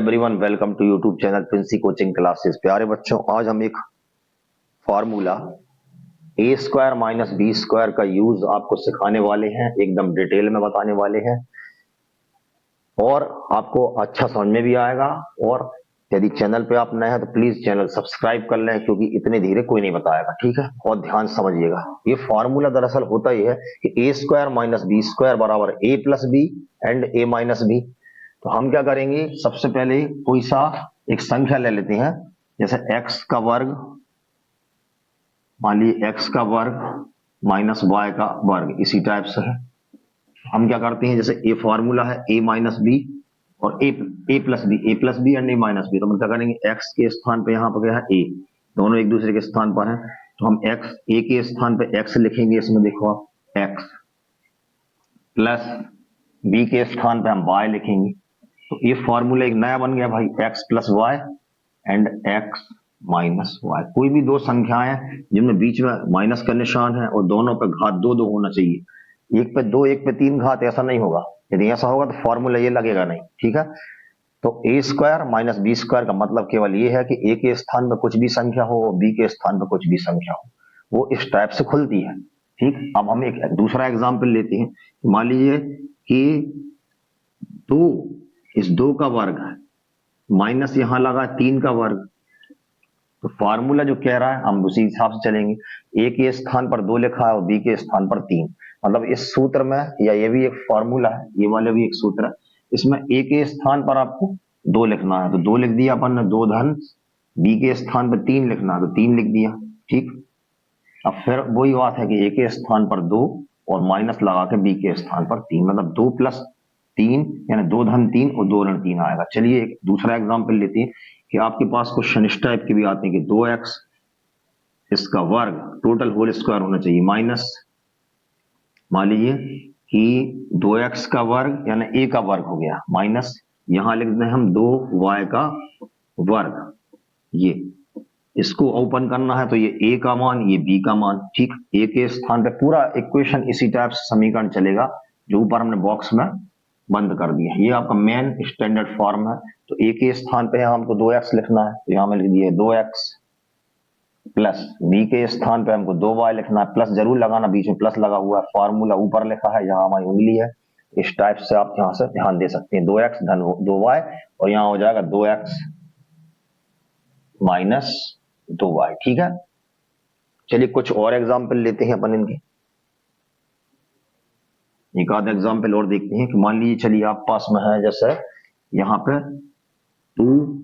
Everyone, welcome to YouTube channel Princy coaching classes. प्यारे बच्चों, आज हम एक formula a square minus B square का यूज आपको सिखाने वाले हैं, एकदम डिटेल में बताने वाले हैं और आपको अच्छा समझ में भी आएगा। और यदि चैनल पे आप नए हैं तो प्लीज चैनल सब्सक्राइब कर लें, क्योंकि इतने धीरे कोई नहीं बताएगा। ठीक है, और ध्यान समझिएगा। ये फार्मूला दरअसल होता ही है कि A square minus B square बराबर A plus B and A minus B. तो हम क्या करेंगे, सबसे पहले कोई सा एक संख्या ले लेते हैं, जैसे x का वर्ग, मान लीजिए x का वर्ग माइनस y का वर्ग, इसी टाइप से है। हम क्या करते हैं, जैसे ए फॉर्मूला है a माइनस बी और A plus B and A minus B. तो हम क्या करेंगे, x के स्थान पे यहाँ पर क्या है a, दोनों एक दूसरे के स्थान पर है, तो हम x a के स्थान पे x लिखेंगे, इसमें देखो आप x, प्लस b के स्थान पे हम y लिखेंगे। तो ये फॉर्मूला एक नया बन गया भाई, x plus y and x minus y. कोई भी दो संख्याएं जिनमें बीच में माइनस का निशान है और दोनों पे घात दो दो होना चाहिए। एक पे दो, एक पे तीन घात, ऐसा नहीं होगा। यदि ऐसा होगा तो फॉर्मूला ये लगेगा नहीं। ठीक है, तो ए स्क्वायर माइनस बी स्क्वायर का मतलब केवल ये है कि ए के स्थान पर कुछ भी संख्या हो और बी के स्थान पर कुछ भी संख्या हो, वो इस टाइप से खुलती है। ठीक, अब हम एक दूसरा एग्जाम्पल लेते हैं। मान लीजिए कि दो, इस दो का वर्ग है माइनस यहां लगा तीन का वर्ग। तो फार्मूला जो कह रहा है हम उसी हिसाब से चलेंगे। ए के स्थान पर दो लिखा है और बी के स्थान पर तीन, मतलब इस सूत्र में, या ये भी एक फार्मूला है, ये वाले भी एक सूत्र है, इसमें ए के स्थान पर आपको दो लिखना है तो दो लिख दिया अपन ने, दो धन। बी के स्थान पर तीन लिखना है तो तीन लिख दिया। ठीक, अब फिर वही बात है कि ए के स्थान पर दो और माइनस लगा के बी के स्थान पर तीन, मतलब दो प्लस तीन यानी दो धन तीन और दो ऋण तीन आएगा। चलिए एक दूसरा एग्जांपल लेते हैं कि आपके पास क्वेश्चन इस टाइप के भी आते हैं कि 2x इसका वर्ग टोटल होल स्क्वायर होना चाहिए, माइनस मान लीजिए कि 2x का वर्ग यानी a का वर्ग हो गया, माइनस यहां लिख दें हम 2y का वर्ग। ये इसको ओपन करना है तो ये a का मान, ये b का मान। ठीक, a के स्थान पे पूरा इक्वेशन इसी टाइप से समीकरण चलेगा जो ऊपर हमने बॉक्स में बंद कर दिया। ये आपका मेन स्टैंडर्ड फॉर्म है। तो a के स्थान पे हमको 2x लिखना है तो यहां में लिख दिए 2x, प्लस b के स्थान पे हमको 2y लिखना है, प्लस जरूर लगाना, बीच में प्लस लगा हुआ है, फॉर्मूला ऊपर लिखा है, यहाँ हमारी उंगली है। इस टाइप से आप यहां से ध्यान दे सकते हैं, 2x धन 2y और यहाँ हो जाएगा 2x माइनस 2y। ठीक है, चलिए कुछ और एग्जाम्पल लेते हैं अपन इनके। एक आध एग्जाम्पल और देखते हैं कि मान लीजिए, चलिए आप पास में है, जैसे यहां पे 2p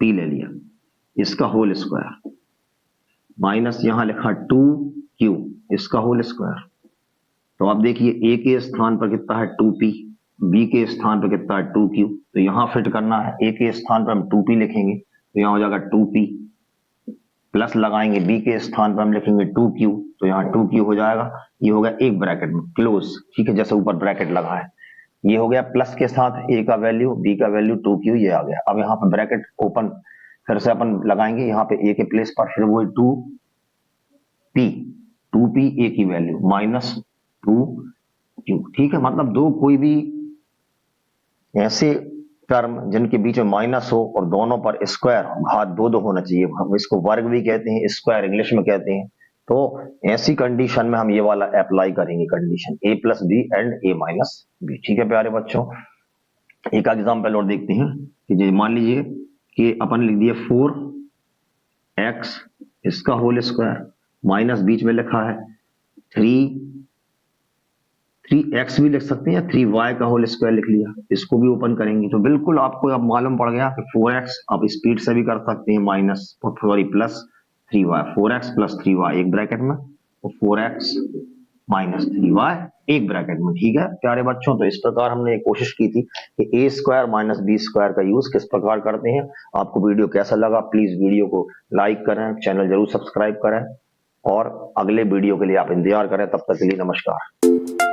ले लिया, इसका होल स्क्वायर, माइनस यहां लिखा 2q इसका होल स्क्वायर। तो आप देखिए a के स्थान पर कितना है 2p, b के स्थान पर कितना है 2q। तो यहां फिट करना है, a के स्थान पर हम 2p लिखेंगे तो यहां हो जाएगा 2p, प्लस लगाएंगे b के स्थान पर हम लिखेंगे 2q तो यहाँ 2q हो जाएगा। ये हो गया एक ब्रैकेट में क्लोज। ठीक है, जैसे ऊपर ब्रैकेट लगा है, ये हो गया प्लस के साथ a का वैल्यू, b का वैल्यू 2q, ये आ गया। अब यहाँ पर ब्रैकेट ओपन फिर से अपन लगाएंगे, यहाँ पे a के प्लेस पर फिर वही 2p a की वैल्यू माइनस 2q। ठीक है, मतलब दो कोई भी ऐसे टर्म जिनके बीच में माइनस हो और दोनों पर स्क्वायर घात दो दो होना चाहिए, हम इसको वर्ग भी कहते हैं, स्क्वायर इंग्लिश में कहते हैं। तो ऐसी कंडीशन में हम ये वाला अप्लाई करेंगे condition, a plus B and a minus b. ठीक है प्यारे बच्चों, एक एग्जांपल और देखते हैं कि मान लीजिए कि अपन लिख दिए 4x इसका होल स्क्वायर, माइनस बीच में लिखा है 3x भी लिख सकते हैं या 3y का होल स्क्वायर लिख लिया, इसको भी ओपन करेंगे तो बिल्कुल आपको अब मालूम पड़ गया कि 4x आप स्पीड से भी कर सकते हैं, minus sorry plus 3y, 4x plus 3y एक ब्रैकेट में और 4x माइनस 3y एक ब्रैकेट में। ठीक है प्यारे बच्चों, तो इस प्रकार हमने कोशिश की थी कि A square minus B square का यूज किस प्रकार करते हैं। आपको वीडियो कैसा लगा, प्लीज वीडियो को लाइक करें, चैनल जरूर सब्सक्राइब करें और अगले वीडियो के लिए आप इंतजार करें। तब तक के लिए नमस्कार।